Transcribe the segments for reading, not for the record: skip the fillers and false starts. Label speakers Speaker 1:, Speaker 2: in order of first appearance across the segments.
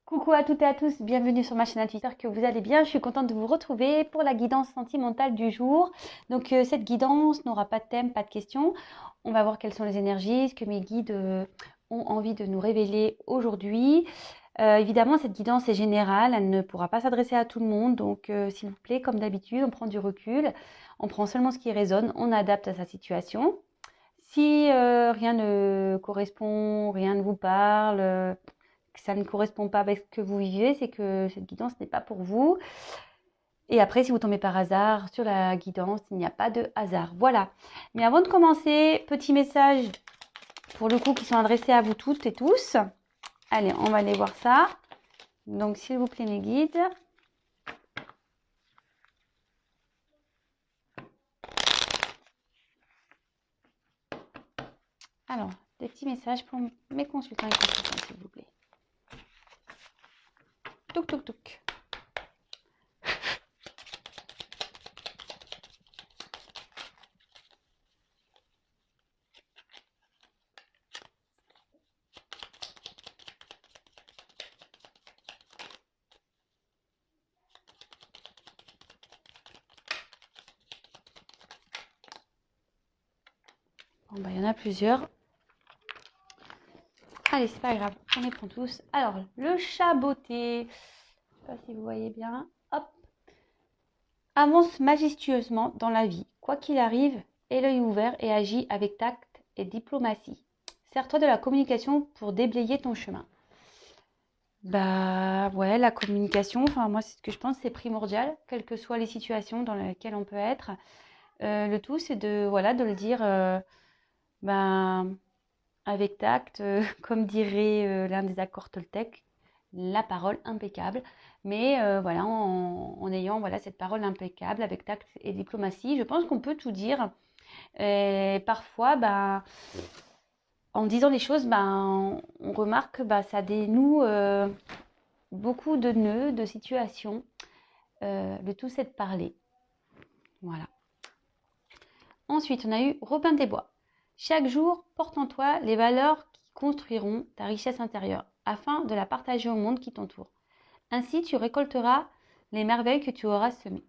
Speaker 1: Coucou à toutes et à tous, bienvenue sur ma chaîne Twitter, j'espère que vous allez bien. Je suis contente de vous retrouver pour la guidance sentimentale du jour. Donc cette guidance n'aura pas de thème, pas de questions. On va voir quelles sont les énergies, ce que mes guides ont envie de nous révéler aujourd'hui. Évidemment, cette guidance est générale, elle ne pourra pas s'adresser à tout le monde. Donc s'il vous plaît, comme d'habitude, on prend du recul, on prend seulement ce qui résonne, on adapte à sa situation. Si rien ne correspond, rien ne vous parle, que ça ne correspond pas avec ce que vous vivez, c'est que cette guidance n'est pas pour vous. Et après, si vous tombez par hasard sur la guidance, il n'y a pas de hasard. Voilà. Mais avant de commencer, petit message pour le coup qui sont adressés à vous toutes et tous. Allez, on va aller voir ça. Donc, s'il vous plaît, mes guides. Alors, des petits messages pour mes consultants et consultantes, s'il vous plaît. Touk, touk, touk. Bon, bah, il y en a plusieurs. Allez, c'est pas grave, on les prend tous. Alors, le chat botté. Je sais pas si vous voyez bien. Hop. Avance majestueusement dans la vie. Quoi qu'il arrive, aie l'œil ouvert et agis avec tact et diplomatie. Sers-toi de la communication pour déblayer ton chemin. Bah ouais, la communication, enfin moi c'est ce que je pense, c'est primordial, quelles que soient les situations dans lesquelles on peut être. Le tout c'est de voilà de le dire ben, avec tact, comme dirait l'un des accords Toltec, la parole impeccable. Mais voilà, en ayant voilà, cette parole impeccable avec tact et diplomatie, je pense qu'on peut tout dire. Et parfois, ben, en disant les choses, ben, on remarque que ben, ça dénoue beaucoup de nœuds, de situations. Le tout, c'est de parler. Voilà. Ensuite, on a eu Robin des Bois. Chaque jour, porte en toi les valeurs qui construiront ta richesse intérieure, afin de la partager au monde qui t'entoure. Ainsi, tu récolteras les merveilles que tu auras semées.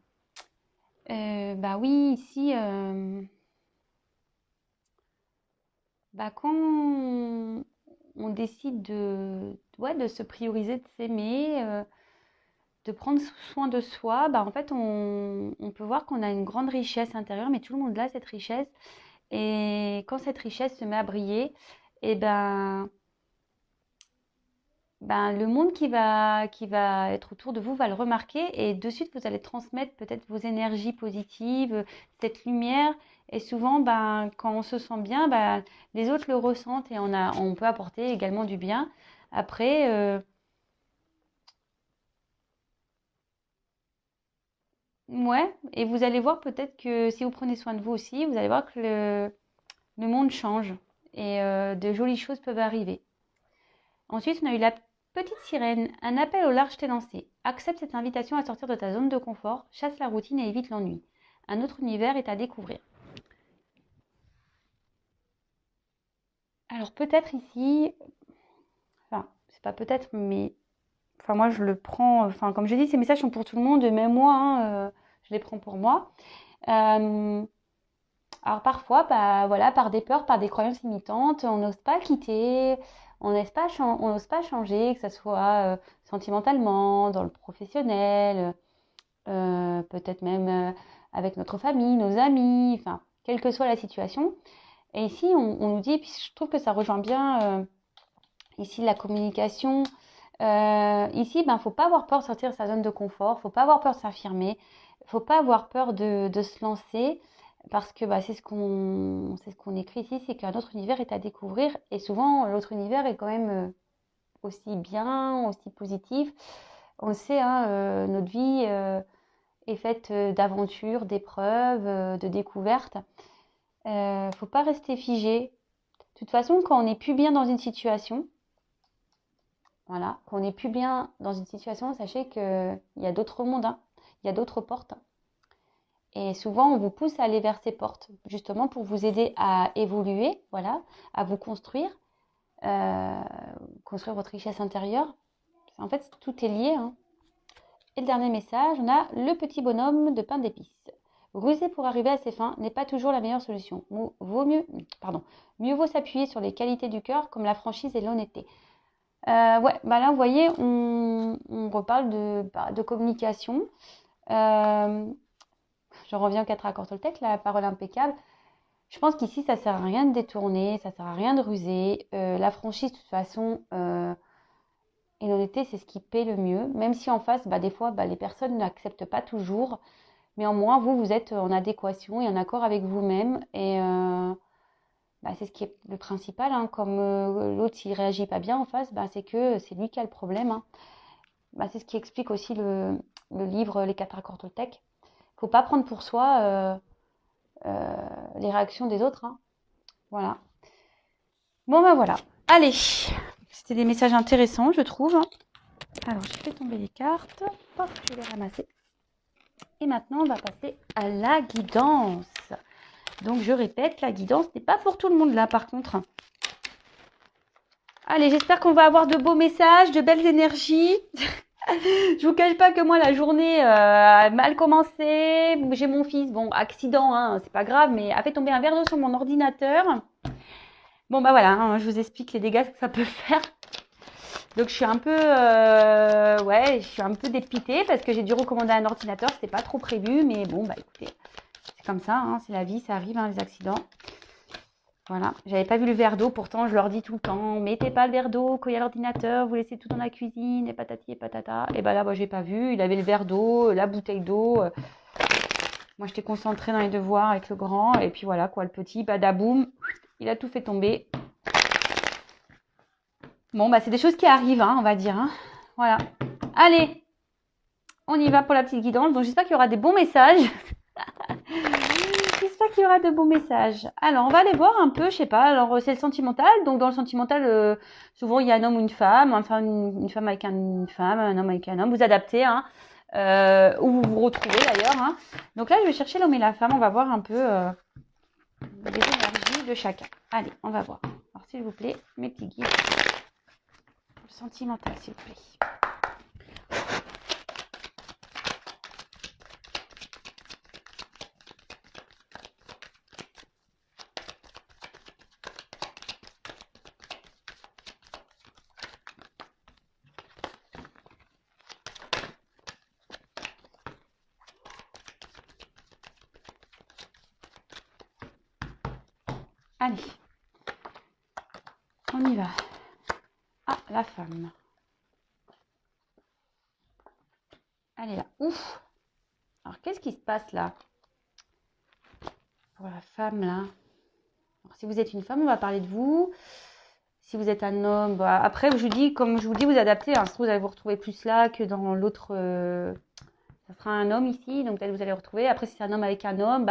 Speaker 1: Bah oui, ici, bah quand on décide ouais, de se prioriser, de s'aimer, de prendre soin de soi, bah en fait, on peut voir qu'on a une grande richesse intérieure, mais tout le monde a cette richesse. Et quand cette richesse se met à briller, et ben, le monde qui va être autour de vous va le remarquer et de suite vous allez transmettre peut-être vos énergies positives, cette lumière. Et souvent, ben, quand on se sent bien, ben, les autres le ressentent et on peut apporter également du bien. Après, ouais, et vous allez voir peut-être que si vous prenez soin de vous aussi, vous allez voir que le monde change et de jolies choses peuvent arriver. Ensuite, on a eu la petite sirène, un appel au large t'est lancé. Accepte cette invitation à sortir de ta zone de confort, chasse la routine et évite l'ennui. Un autre univers est à découvrir. Alors peut-être ici, enfin c'est pas peut-être, mais enfin moi je le prends, enfin comme je dis, ces messages sont pour tout le monde, même moi, hein, je les prends pour moi. Euh, alors parfois, bah, voilà, par des peurs, par des croyances limitantes, on n'ose pas quitter, on n'ose pas changer, que ce soit sentimentalement, dans le professionnel, peut-être même avec notre famille, nos amis, enfin, quelle que soit la situation. Et ici, on nous dit, et puis je trouve que ça rejoint bien ici la communication. Ici, ben, faut pas avoir peur de sortir de sa zone de confort, faut pas avoir peur de s'affirmer, faut pas avoir peur de se lancer, parce que bah, c'est ce qu'on écrit ici, c'est qu'un autre univers est à découvrir, et souvent l'autre univers est quand même aussi bien, aussi positif. On le sait, hein, notre vie est faite d'aventures, d'épreuves, de découvertes. Faut pas rester figé. De toute façon, quand on n'est plus bien dans une situation, voilà, quand on n'est plus bien dans une situation, sachez qu'il y a d'autres mondes, hein, il y a d'autres portes. Et souvent, on vous pousse à aller vers ces portes, justement pour vous aider à évoluer, voilà, à vous construire, euh, construire votre richesse intérieure. En fait, tout est lié, hein. Et le dernier message, on a le petit bonhomme de pain d'épices. Ruser pour arriver à ses fins n'est pas toujours la meilleure solution. Mieux vaut s'appuyer sur les qualités du cœur comme la franchise et l'honnêteté. Ouais, bah là, vous voyez, on reparle de communication. Je reviens aux 4 accords Toltec, la parole impeccable. Je pense qu'ici, ça sert à rien de détourner, ça sert à rien de ruser. La franchise, de toute façon, et l'honnêteté, c'est ce qui paie le mieux. Même si en face, des fois, les personnes n'acceptent pas toujours. Mais au moins, vous êtes en adéquation et en accord avec vous-même. Et c'est ce qui est le principal. Hein. Comme l'autre, s'il ne réagit pas bien en face, c'est que c'est lui qui a le problème. Hein. C'est ce qui explique aussi le livre Les 4 accords Toltec. Il ne faut pas prendre pour soi les réactions des autres. Hein. Voilà. Bon, voilà. Allez. C'était des messages intéressants, je trouve. Alors, j'ai fait tomber les cartes. Hop, je vais les ramasser. Et maintenant, on va passer à la guidance. Donc, je répète, la guidance n'est pas pour tout le monde là, par contre. Allez, j'espère qu'on va avoir de beaux messages, de belles énergies. Je vous cache pas que moi, la journée a mal commencé. J'ai mon fils, accident, hein, c'est pas grave, mais a fait tomber un verre d'eau sur mon ordinateur. Bon, voilà, hein, je vous explique les dégâts que ça peut faire. Donc, je suis un peu, je suis un peu dépitée parce que j'ai dû recommander un ordinateur. C'était pas trop prévu, mais bon, écoutez, c'est comme ça, hein, c'est la vie, ça arrive, hein, les accidents. Voilà, j'avais pas vu le verre d'eau, pourtant je leur dis tout le temps, mettez pas le verre d'eau quand il y a l'ordinateur, vous laissez tout dans la cuisine, et patati et patata. Et là, j'ai pas vu, il avait le verre d'eau, la bouteille d'eau. Moi, j'étais concentrée dans les devoirs avec le grand, et puis voilà, quoi, le petit, badaboum, il a tout fait tomber. Bon, c'est des choses qui arrivent, hein, on va dire. Hein. Voilà. Allez, on y va pour la petite guidance. Donc, j'espère qu'il y aura des bons messages. J'espère qu'il y aura de bons messages. Alors, on va aller voir un peu, je sais pas. Alors, c'est le sentimental. Donc, dans le sentimental, souvent, il y a un homme ou une femme. Enfin, une femme avec une femme, un homme avec un homme. Vous adaptez, hein. Où vous vous retrouvez, d'ailleurs. Hein. Donc là, je vais chercher l'homme et la femme. On va voir un peu les énergies de chacun. Allez, on va voir. Alors, s'il vous plaît, mes petits guides. Le sentimental, s'il vous plaît. Allez, on y va. Ah, la femme. Elle est là. Ouf. Alors, qu'est-ce qui se passe là? Pour la femme, là. Alors, si vous êtes une femme, on va parler de vous. Si vous êtes un homme, après, comme je vous dis, vous adaptez. Hein. Vous allez vous retrouver plus là que dans l'autre. Ça sera un homme ici, donc peut-être vous allez retrouver. Après, si c'est un homme avec un homme,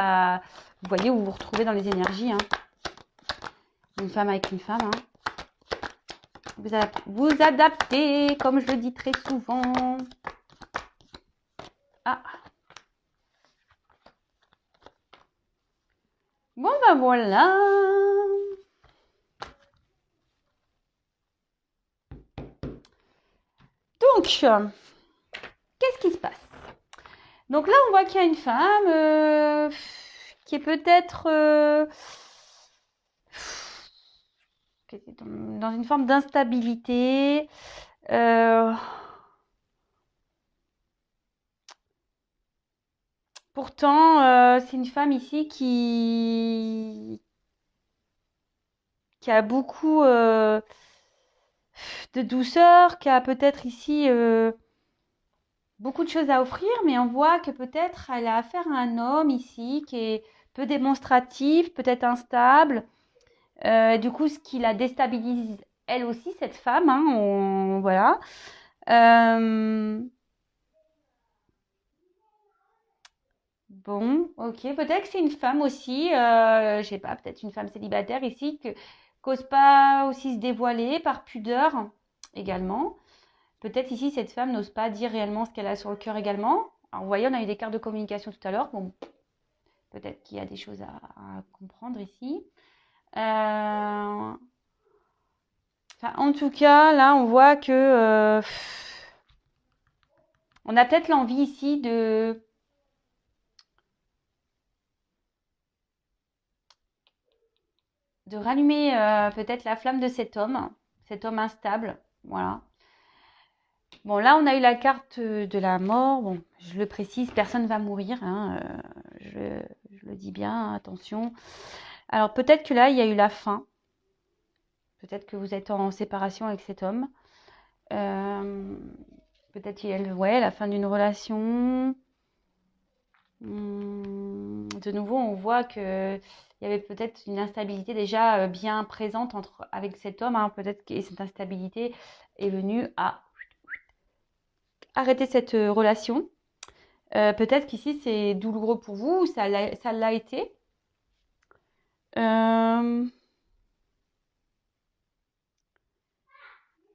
Speaker 1: vous voyez où vous vous retrouvez dans les énergies. Hein. Une femme avec une femme. Hein. Vous adaptez, comme je le dis très souvent. Ah. Bon, voilà. Donc, qu'est-ce qui se passe? Donc là, on voit qu'il y a une femme qui est peut-être dans une forme d'instabilité. Pourtant, c'est une femme ici qui a beaucoup de douceur, qui a peut-être ici beaucoup de choses à offrir, mais on voit que peut-être elle a affaire à un homme ici qui est peu démonstratif, peut-être instable. Du coup, ce qui la déstabilise, elle aussi, cette femme, hein, voilà. Bon, ok, peut-être que c'est une femme aussi, je sais pas, peut-être une femme célibataire ici, qui n'ose pas aussi se dévoiler par pudeur également. Peut-être ici, cette femme n'ose pas dire réellement ce qu'elle a sur le cœur également. Alors, vous voyez, on a eu des cartes de communication tout à l'heure. Bon, peut-être qu'il y a des choses à comprendre ici. En tout cas, là, on voit que On a peut-être l'envie ici de rallumer peut-être la flamme de cet homme instable. Voilà. Bon, là, on a eu la carte de la mort. Bon, je le précise, personne ne va mourir. Hein, je le dis bien, attention. Alors, peut-être que là, il y a eu la fin. Peut-être que vous êtes en séparation avec cet homme. Peut-être qu'il y a la fin d'une relation. De nouveau, on voit que il y avait peut-être une instabilité déjà bien présente avec cet homme. Hein. Peut-être que cette instabilité est venue à arrêter cette relation. Peut-être qu'ici, c'est douloureux pour vous, ça l'a été.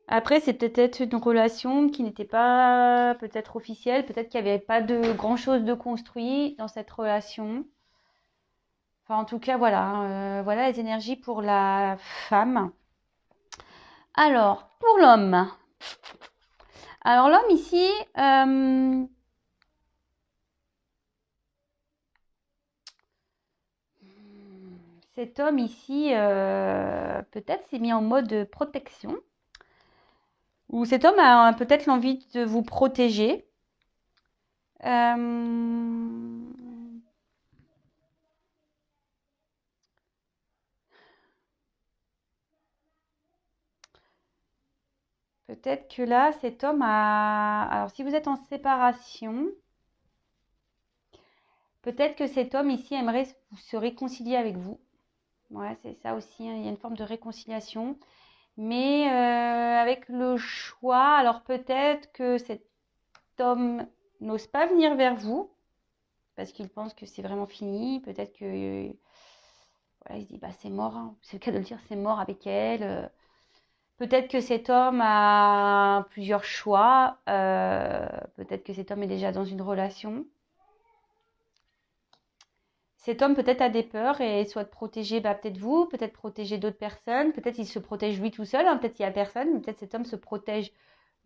Speaker 1: Après, c'est peut-être une relation qui n'était pas peut-être officielle, peut-être qu'il n'y avait pas de grand-chose de construit dans cette relation. Enfin, en tout cas, voilà, voilà les énergies pour la femme. Alors, pour l'homme. Alors, l'homme ici, cet homme ici, peut-être s'est mis en mode protection. Ou cet homme a peut-être l'envie de vous protéger. Peut-être que là, cet homme a... Alors, si vous êtes en séparation, peut-être que cet homme ici aimerait se réconcilier avec vous. Ouais, c'est ça aussi, hein. Il y a une forme de réconciliation. Mais avec le choix, alors peut-être que cet homme n'ose pas venir vers vous parce qu'il pense que c'est vraiment fini. Peut-être que voilà, il se dit bah c'est mort, hein. C'est le cas de le dire, c'est mort avec elle. Peut-être que cet homme a plusieurs choix. Peut-être que cet homme est déjà dans une relation. Cet homme peut-être a des peurs et souhaite protéger peut-être vous, peut-être protéger d'autres personnes. Peut-être il se protège lui tout seul. Hein, peut-être il n'y a personne. Mais peut-être cet homme se protège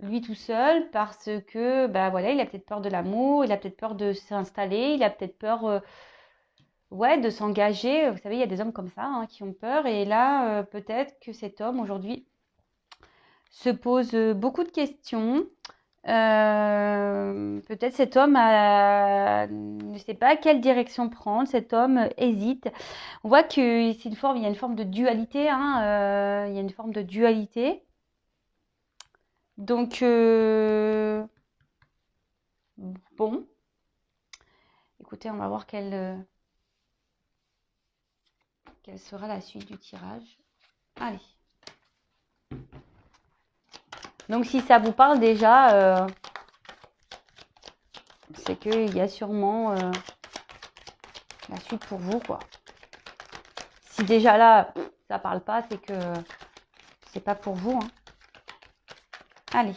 Speaker 1: lui tout seul parce que voilà, il a peut-être peur de l'amour, il a peut-être peur de s'installer, il a peut-être peur de s'engager. Vous savez, il y a des hommes comme ça hein, qui ont peur. Et là, peut-être que cet homme aujourd'hui se pose beaucoup de questions. Peut-être cet homme ne sait pas quelle direction prendre. Cet homme hésite. On voit que c'est il y a une forme de dualité. Hein, il y a une forme de dualité. Donc, bon. Écoutez, on va voir quelle sera la suite du tirage. Allez. Donc, si ça vous parle déjà, c'est qu'il y a sûrement la suite pour vous, quoi. Si déjà là, ça parle pas, c'est que c'est pas pour vous. Hein. Allez.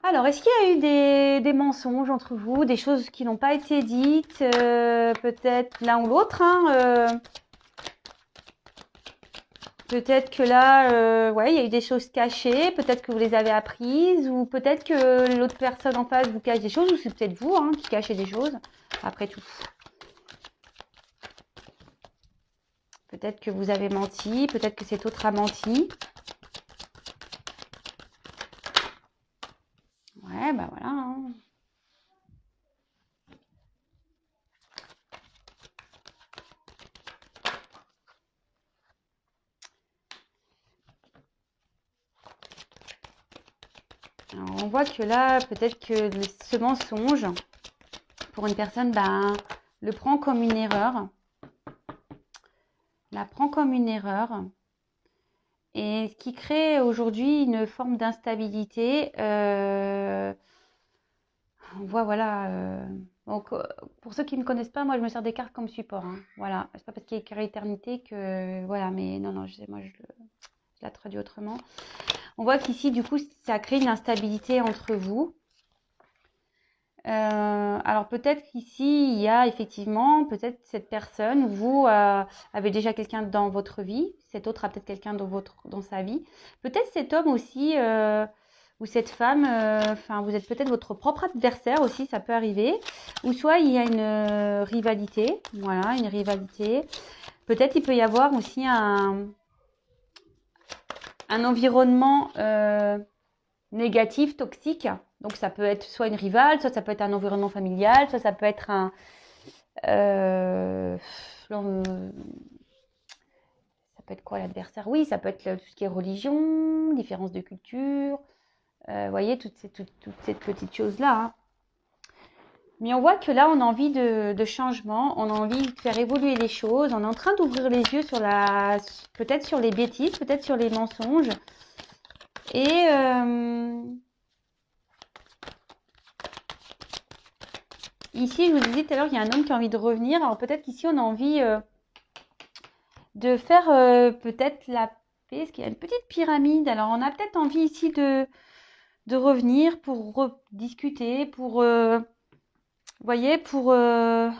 Speaker 1: Alors, est-ce qu'il y a eu des mensonges entre vous, des choses qui n'ont pas été dites, peut-être l'un ou l'autre hein, peut-être que là, il y a eu des choses cachées, peut-être que vous les avez apprises, ou peut-être que l'autre personne en face vous cache des choses, ou c'est peut-être vous hein, qui cachez des choses, après tout. Peut-être que vous avez menti, peut-être que cet autre a menti. Ouais, bah voilà. Hein. Alors, on voit que là, peut-être que ce mensonge, pour une personne, le prend comme une erreur. La prend comme une erreur. Et ce qui crée aujourd'hui une forme d'instabilité. On voit, voilà. Donc, pour ceux qui ne me connaissent pas, moi, je me sers des cartes comme support. Hein, voilà. C'est pas parce qu'il y a écrit éternité que. Voilà, mais non, non, moi, je la traduis autrement. On voit qu'ici, du coup, ça crée une instabilité entre vous. Alors peut-être qu'ici, il y a effectivement, peut-être cette personne, vous avez déjà quelqu'un dans votre vie, cet autre a peut-être quelqu'un dans sa vie. Peut-être cet homme aussi, ou cette femme, enfin, vous êtes peut-être votre propre adversaire aussi, ça peut arriver. Ou soit il y a une rivalité, voilà, une rivalité. Peut-être il peut y avoir aussi un environnement négatif, toxique. Donc ça peut être soit une rivale, soit ça peut être un environnement familial, soit ça peut être euh, ça peut être quoi l'adversaire? Oui, ça peut être tout ce qui est religion, différence de culture, vous voyez, toutes ces petites choses-là, hein. Mais on voit que là, on a envie de changement, on a envie de faire évoluer les choses, on est en train d'ouvrir les yeux sur peut-être sur les bêtises, peut-être sur les mensonges. Et ici, je vous disais tout à l'heure, il y a un homme qui a envie de revenir. Alors peut-être qu'ici, on a envie de faire peut-être la paix, parce qu'il y a une petite pyramide. Alors on a peut-être envie ici de revenir pour rediscuter, pour, vous voyez, pour... ouais,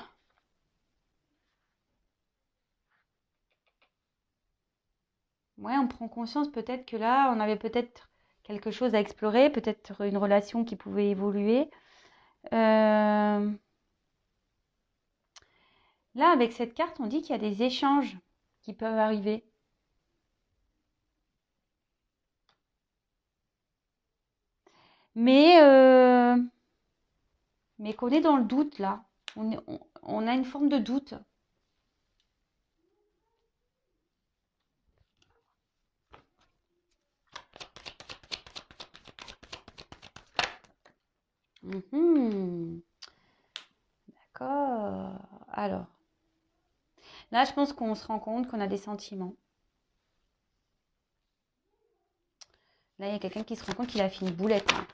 Speaker 1: on prend conscience peut-être que là, on avait peut-être quelque chose à explorer, peut-être une relation qui pouvait évoluer. Euh, Là, avec cette carte, on dit qu'il y a des échanges qui peuvent arriver. Mais, euh, mais qu'on est dans le doute là. On a une forme de doute. Mhm. D'accord. Alors, là, je pense qu'on se rend compte qu'on a des sentiments. Là, il y a quelqu'un qui se rend compte qu'il a fait une boulette, hein.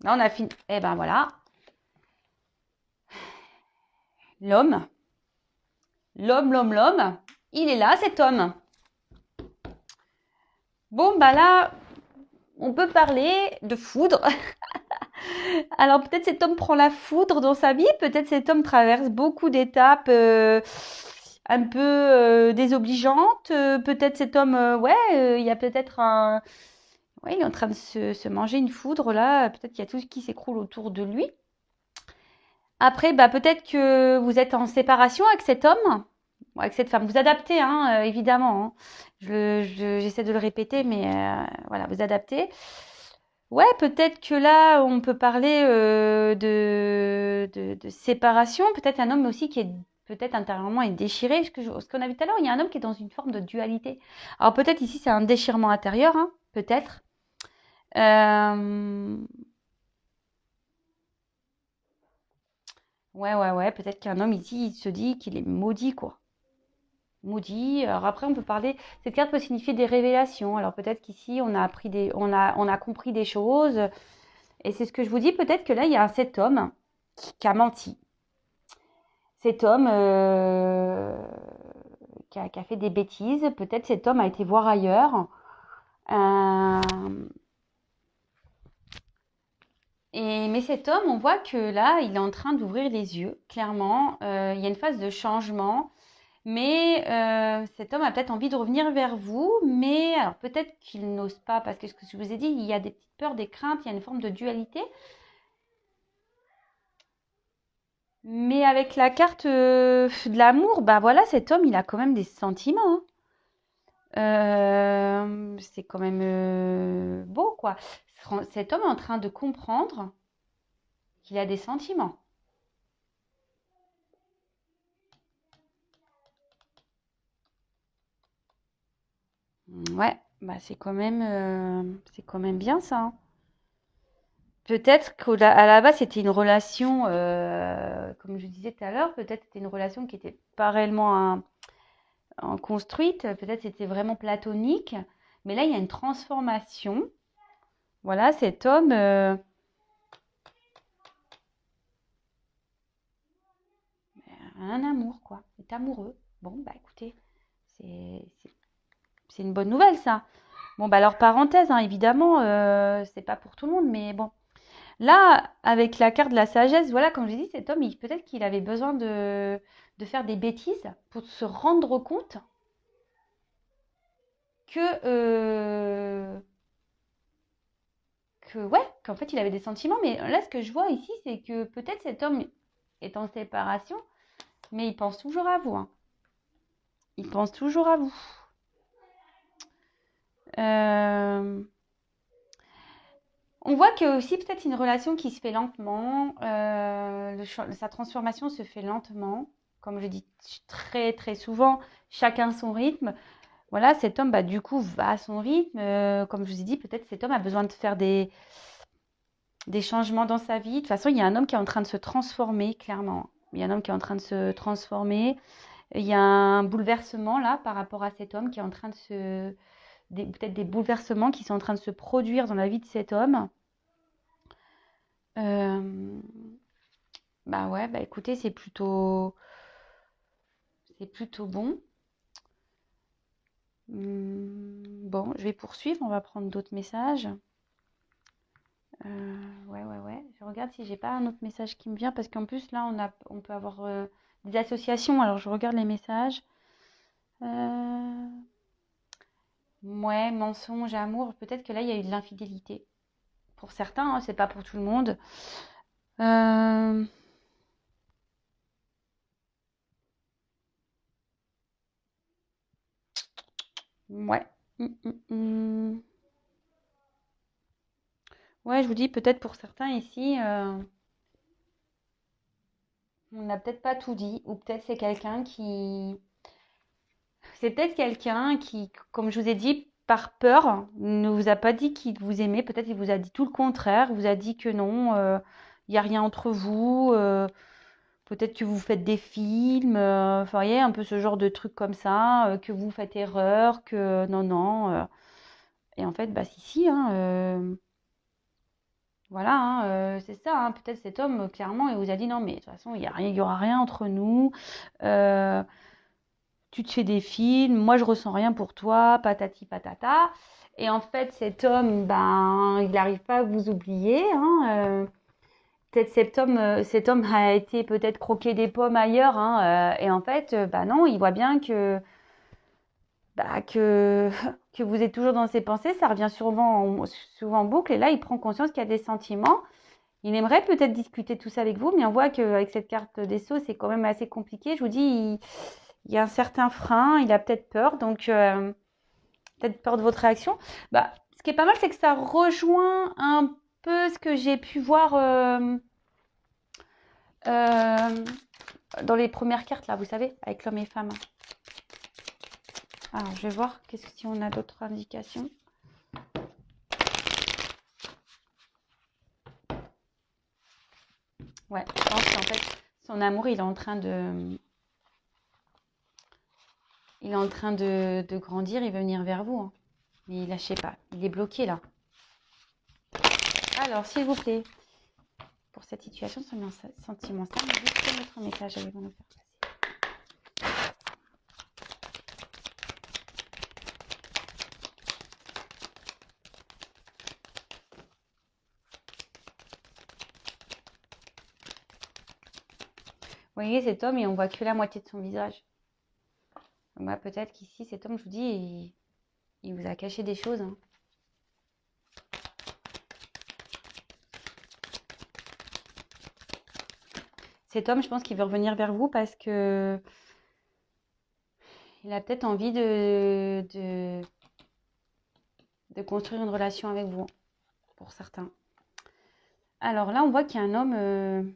Speaker 1: Là, on a fini. Eh ben voilà. L'homme. L'homme. Il est là, cet homme. Bon, bah là, on peut parler de foudre. Alors, peut-être cet homme prend la foudre dans sa vie. Peut-être cet homme traverse beaucoup d'étapes un peu désobligeantes. Peut-être cet homme, ouais, il y a peut-être un... Ouais, il est en train de se manger une foudre là. Peut-être qu'il y a tout ce qui s'écroule autour de lui. Après, bah, peut-être que vous êtes en séparation avec cet homme, ou avec cette femme. Vous adaptez, hein, évidemment, hein. J'essaie de le répéter, mais voilà, vous adaptez. Ouais, peut-être que là, on peut parler de séparation. Peut-être un homme aussi qui est peut-être intérieurement est déchiré. Ce qu'on a vu tout à l'heure, il y a un homme qui est dans une forme de dualité. Alors peut-être ici, c'est un déchirement intérieur, hein, peut-être. Euh, ouais. Peut-être qu'un homme ici, il se dit qu'il est maudit, quoi. Maudit. Alors après, on peut parler. Cette carte peut signifier des révélations. Alors peut-être qu'ici, on a compris des choses. Et c'est ce que je vous dis. Peut-être que là, il y a cet homme qui a menti. Cet homme qui a fait des bêtises. Peut-être cet homme a été voir ailleurs. Euh, mais cet homme, on voit que là, il est en train d'ouvrir les yeux, clairement. Il y a une phase de changement. Mais cet homme a peut-être envie de revenir vers vous, mais alors peut-être qu'il n'ose pas, parce que ce que je vous ai dit, il y a des petites peurs, des craintes, il y a une forme de dualité. Mais avec la carte de l'amour, bah voilà, cet homme, il a quand même des sentiments, hein. C'est quand même beau, quoi. Cet homme est en train de comprendre qu'il a des sentiments. Ouais, bah c'est quand même bien ça, hein. Peut-être qu'à la base, c'était une relation, comme je disais tout à l'heure, peut-être c'était une relation qui n'était pas réellement construite, peut-être c'était vraiment platonique, mais là, il y a une transformation. Voilà, cet homme, un amour, quoi. Est amoureux. Bon, bah écoutez, c'est c'est- c'est une bonne nouvelle, ça. Bon, bah alors, parenthèse, hein, évidemment, c'est pas pour tout le monde, mais bon. Là, avec la carte de la sagesse, voilà, comme je dis, cet homme, peut-être qu'il avait besoin de faire des bêtises pour se rendre compte que, ouais, qu'en fait, il avait des sentiments. Mais là, ce que je vois ici, c'est que peut-être cet homme est en séparation, mais il pense toujours à vous, hein. Il pense toujours à vous. On voit que aussi peut-être une relation qui se fait lentement, sa transformation se fait lentement. Comme je dis très très souvent, chacun son rythme. Voilà, cet homme, bah, du coup, va à son rythme. Comme je vous ai dit, peut-être cet homme a besoin de faire des changements dans sa vie. De toute façon, il y a un homme qui est en train de se transformer, clairement. Il y a un homme qui est en train de se transformer. Il y a un bouleversement là par rapport à cet homme qui est en train de peut-être des bouleversements qui sont en train de se produire dans la vie de cet homme. Bah ouais, bah écoutez, c'est plutôt bon. Bon, je vais poursuivre, on va prendre d'autres messages. Ouais. Je regarde si j'ai pas un autre message qui me vient parce qu'en plus là, on peut avoir des associations. Alors je regarde les messages. Ouais, mensonge, amour. Peut-être que là, il y a eu de l'infidélité. Pour certains, hein, c'est pas pour tout le monde. Euh, ouais. Ouais, je vous dis, peut-être pour certains ici, on n'a peut-être pas tout dit, ou peut-être c'est peut-être quelqu'un qui, comme je vous ai dit, par peur, ne vous a pas dit qu'il vous aimait. Peut-être il vous a dit tout le contraire, vous a dit que non, il n'y a rien entre vous. Peut-être que vous faites des films, enfin, vous voyez, un peu ce genre de trucs comme ça, que vous faites erreur, que non, non. Et en fait, bah si, hein, voilà, hein, c'est ça, hein. Peut-être cet homme, clairement, il vous a dit non, mais de toute façon, il y aura rien entre nous. Euh, Tu te fais des films, moi je ressens rien pour toi, patati patata. Et en fait, cet homme, ben, il n'arrive pas à vous oublier, hein. Peut-être cet homme a été peut-être croquer des pommes ailleurs, hein, et en fait, bah non, il voit bien que que vous êtes toujours dans ses pensées, ça revient souvent en boucle. Et là, il prend conscience qu'il y a des sentiments. Il aimerait peut-être discuter de tout ça avec vous, mais on voit qu'avec cette carte des Sceaux, c'est quand même assez compliqué. Je vous dis, il y a un certain frein, il a peut-être peur, donc peut-être peur de votre réaction. Bah, ce qui est pas mal, c'est que ça rejoint un peu ce que j'ai pu voir euh, dans les premières cartes, là, vous savez, avec l'homme et femme. Alors, je vais voir si on a d'autres indications. Ouais, je pense qu'en fait, son amour, il est en train de grandir, il veut venir vers vous, hein. Mais lâchez pas, il est bloqué là. Alors, s'il vous plaît, pour cette situation sentimentale, juste votre message avec nous faire passer. Vous voyez cet homme et on voit que la moitié de son visage. Moi, peut-être qu'ici, cet homme, je vous dis, il vous a caché des choses, hein. Cet homme, je pense qu'il veut revenir vers vous parce que il a peut-être envie de construire une relation avec vous, pour certains. Alors là, on voit qu'il y a un homme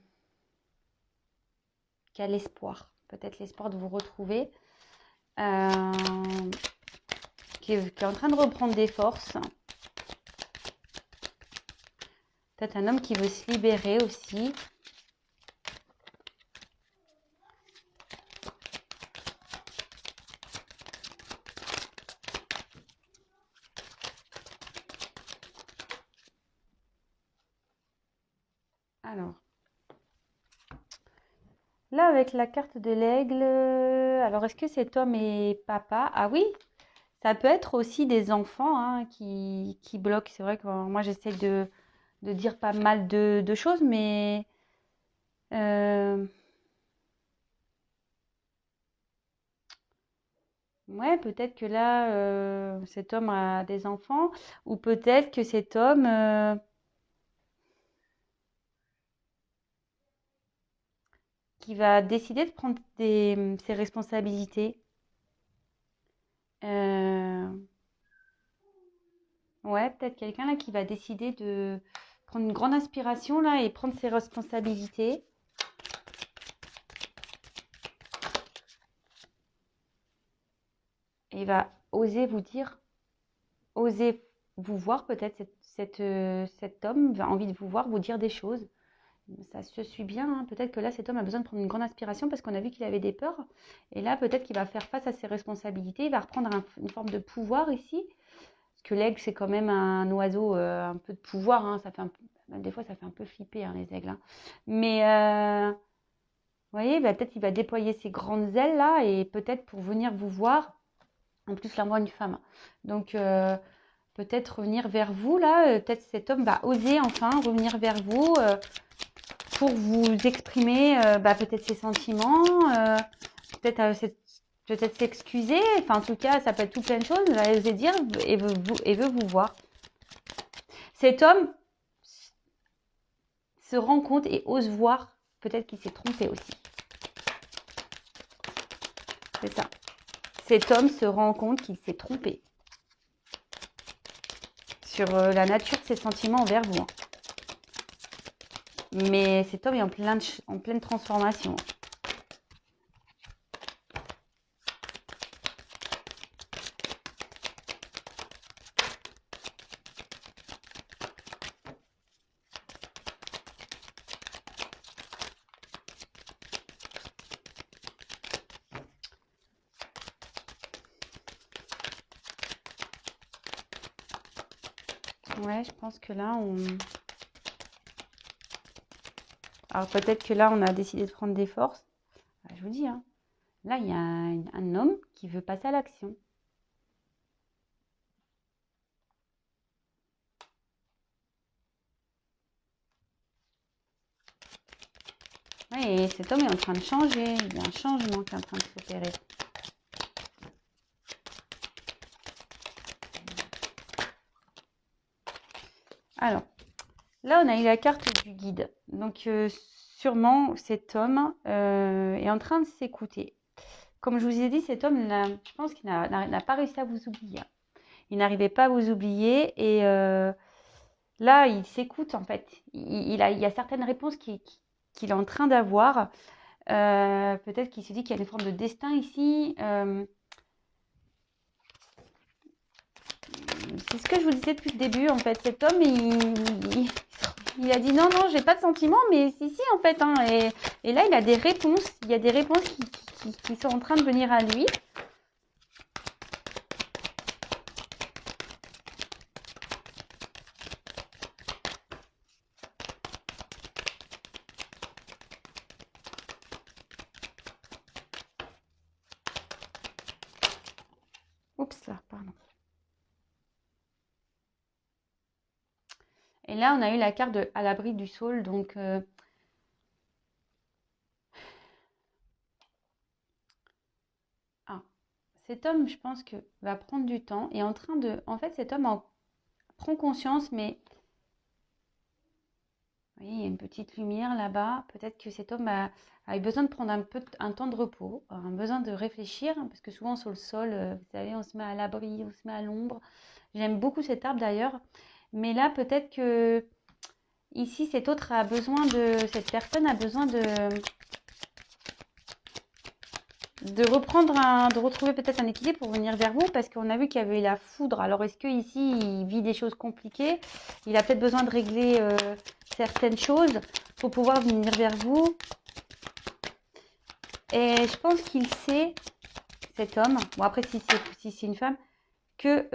Speaker 1: qui a l'espoir, peut-être l'espoir de vous retrouver, qui est en train de reprendre des forces. Peut-être un homme qui veut se libérer aussi. Alors, là, avec la carte de l'aigle, alors est-ce que cet homme est papa? Ah oui, ça peut être aussi des enfants, hein, qui bloquent. C'est vrai que moi, j'essaie de dire pas mal de choses, mais euh, ouais, peut-être que là, cet homme a des enfants, ou peut-être que cet homme qui va décider de prendre ses responsabilités. Euh, ouais, peut-être quelqu'un là qui va décider de prendre une grande inspiration là et prendre ses responsabilités. Et va oser vous dire, oser vous voir peut-être cet homme a envie de vous voir, vous dire des choses. Ça se suit bien, hein. Peut-être que là, cet homme a besoin de prendre une grande inspiration parce qu'on a vu qu'il avait des peurs. Et là, peut-être qu'il va faire face à ses responsabilités. Il va reprendre une forme de pouvoir ici. Parce que l'aigle, c'est quand même un oiseau un peu de pouvoir, hein. Ça fait des fois, ça fait un peu flipper, hein, les aigles, hein. Mais, vous voyez, bah, peut-être qu'il va déployer ses grandes ailes là. Et peut-être pour venir vous voir. En plus, là, moi, une femme. Donc, peut-être revenir vers vous là. Peut-être cet homme va oser enfin revenir vers vous. Pour vous exprimer bah, peut-être ses sentiments, peut-être peut-être s'excuser. Enfin, en tout cas, ça peut être tout plein de choses. Va oser dire et veut vous voir. Cet homme se rend compte et ose voir peut-être qu'il s'est trompé aussi. C'est ça. Cet homme se rend compte qu'il s'est trompé sur la nature de ses sentiments envers vous, hein. Mais cet homme est en pleine transformation. Ouais, je pense que là, alors peut-être que là, on a décidé de prendre des forces. Je vous dis, hein, là, il y a un homme qui veut passer à l'action. Ouais, et cet homme est en train de changer. Il y a un changement qui est en train de s'opérer. Alors, là, on a eu la carte du guide. Donc, sûrement, cet homme est en train de s'écouter. Comme je vous ai dit, cet homme, je pense qu'il n'a pas réussi à vous oublier. Il n'arrivait pas à vous oublier. Et là, il s'écoute, en fait. Il y a certaines réponses qu'il est en train d'avoir. Peut-être qu'il se dit qu'il y a une forme de destin ici. C'est ce que je vous disais depuis le début, en fait. Cet homme, il a dit non, non, j'ai pas de sentiments, mais si, en fait, hein. Et là, il a des réponses. Il y a des réponses qui sont en train de venir à lui. Oups, là, pardon. Et là, on a eu la carte de à l'abri du saule, donc cet homme, je pense que va prendre du temps et en train de, en fait, cet homme prend conscience, mais vous voyez, il y a une petite lumière là-bas. Peut-être que cet homme a eu besoin de prendre un temps de repos, un besoin de réfléchir, parce que souvent sur le sol, vous savez, on se met à l'abri, on se met à l'ombre. J'aime beaucoup cet arbre d'ailleurs, mais là, peut-être que ici, cette personne a besoin de retrouver peut-être un équilibre pour venir vers vous, parce qu'on a vu qu'il y avait la foudre. Alors, est-ce que ici, il vit des choses compliquées? Il a peut-être besoin de régler certaines choses pour pouvoir venir vers vous. Et je pense qu'il sait, cet homme, bon après si c'est une femme, que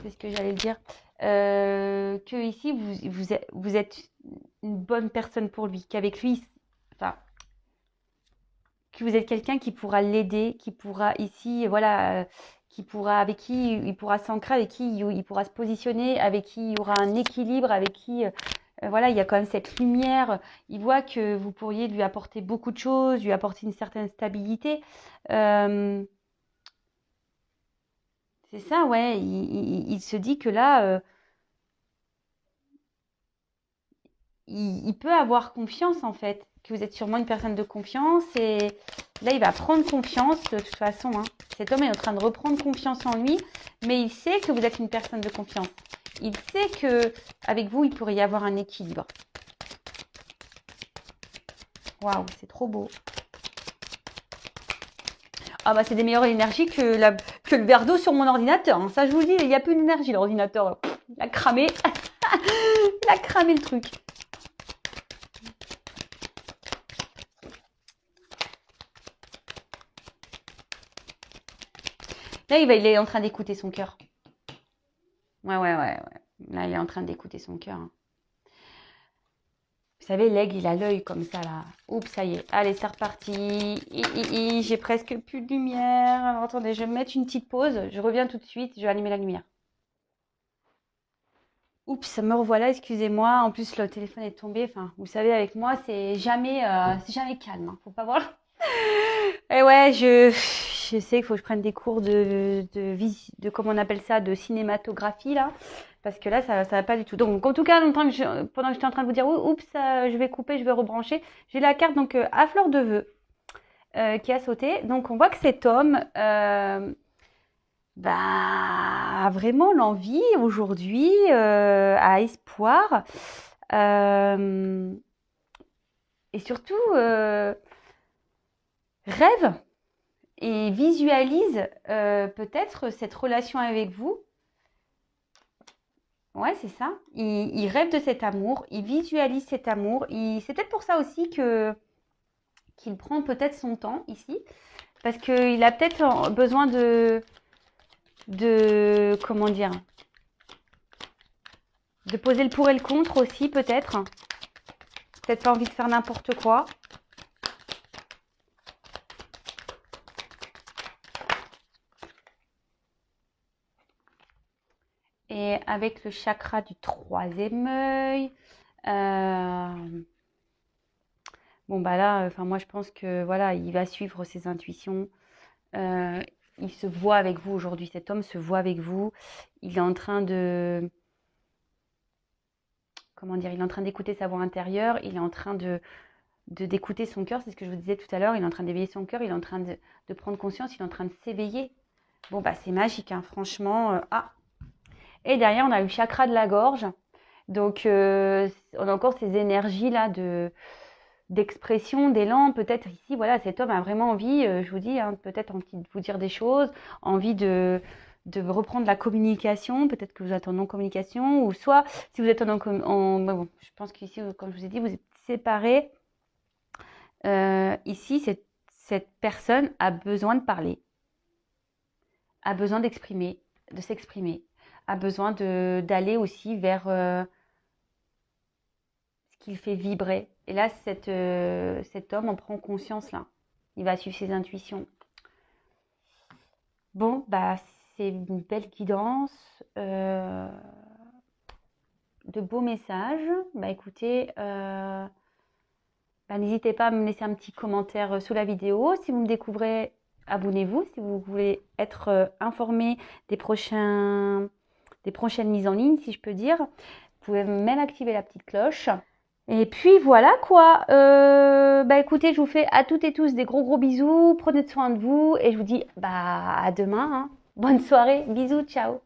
Speaker 1: c'est ce que j'allais dire, que ici vous êtes une bonne personne pour lui, qu'avec lui, enfin, que vous êtes quelqu'un qui pourra l'aider, qui pourra ici, voilà, avec qui il pourra s'ancrer, avec qui il pourra se positionner, avec qui il y aura un équilibre, avec qui voilà, il y a quand même cette lumière. Il voit que vous pourriez lui apporter beaucoup de choses, lui apporter une certaine stabilité. Euh, c'est ça, ouais. Il se dit que là, il peut avoir confiance en fait, que vous êtes sûrement une personne de confiance et là il va prendre confiance de toute façon. Hein. Cet homme est en train de reprendre confiance en lui, mais il sait que vous êtes une personne de confiance. Il sait que avec vous il pourrait y avoir un équilibre. Waouh, c'est trop beau. Ah bah c'est des meilleures énergies que le verre d'eau sur mon ordinateur. Hein. Ça je vous le dis, il n'y a plus d'énergie l'ordinateur. Il a cramé. Il a cramé le truc. Là, il est en train d'écouter son cœur. Ouais. Là, il est en train d'écouter son cœur. Hein. Vous savez, l'aigle, il a l'œil comme ça, là. Oups, ça y est. Allez, c'est reparti. J'ai presque plus de lumière. Alors, attendez, je vais me mettre une petite pause. Je reviens tout de suite. Je vais allumer la lumière. Oups, me revoilà, excusez-moi. En plus, le téléphone est tombé. Enfin, vous savez, avec moi, c'est jamais calme. Hein. Faut pas voir. Et ouais, je sais qu'il faut que je prenne des cours de comment on appelle ça, de cinématographie là, parce que là ça va pas du tout. Donc en tout cas, pendant que j'étais en train de vous dire oups, je vais couper, je vais rebrancher, j'ai la carte donc à fleur de vœux qui a sauté. Donc on voit que cet homme a vraiment l'envie aujourd'hui, a espoir et surtout rêve et visualise peut-être cette relation avec vous. Ouais, c'est ça. Il rêve de cet amour, il visualise cet amour. C'est peut-être pour ça aussi qu'il prend peut-être son temps ici, parce qu'il a peut-être besoin de comment dire, de poser le pour et le contre aussi peut-être. Peut-être pas envie de faire n'importe quoi. Et avec le chakra du troisième œil, bon bah là, enfin moi je pense que voilà, il va suivre ses intuitions. Il se voit avec vous aujourd'hui. Cet homme se voit avec vous. Il est en train de, comment dire, il est en train d'écouter sa voix intérieure. Il est en train d'écouter son cœur. C'est ce que je vous disais tout à l'heure. Il est en train d'éveiller son cœur. Il est en train de prendre conscience. Il est en train de s'éveiller. Bon bah c'est magique, hein, franchement. Et derrière on a le chakra de la gorge. Donc on a encore ces énergies là d'expression, d'élan. Peut-être ici, voilà, cet homme a vraiment envie, je vous dis, hein, peut-être envie de vous dire des choses, envie de reprendre la communication. Peut-être que vous êtes en non-communication, ou soit si vous êtes bon, je pense qu'ici, comme je vous ai dit, vous êtes séparés. Ici, cette personne a besoin de parler, a besoin de s'exprimer, a besoin d'aller aussi vers ce qu'il fait vibrer. Et là, cet homme en prend conscience là. Il va suivre ses intuitions. Bon, bah c'est une belle guidance, de beaux messages. Bah écoutez, n'hésitez pas à me laisser un petit commentaire sous la vidéo. Si vous me découvrez, abonnez-vous. Si vous voulez être informé des prochaines mises en ligne, si je peux dire, vous pouvez même activer la petite cloche. Et puis voilà quoi. Bah écoutez, je vous fais à toutes et tous des gros bisous. Prenez soin de vous et je vous dis à demain. Hein. Bonne soirée, bisous, ciao.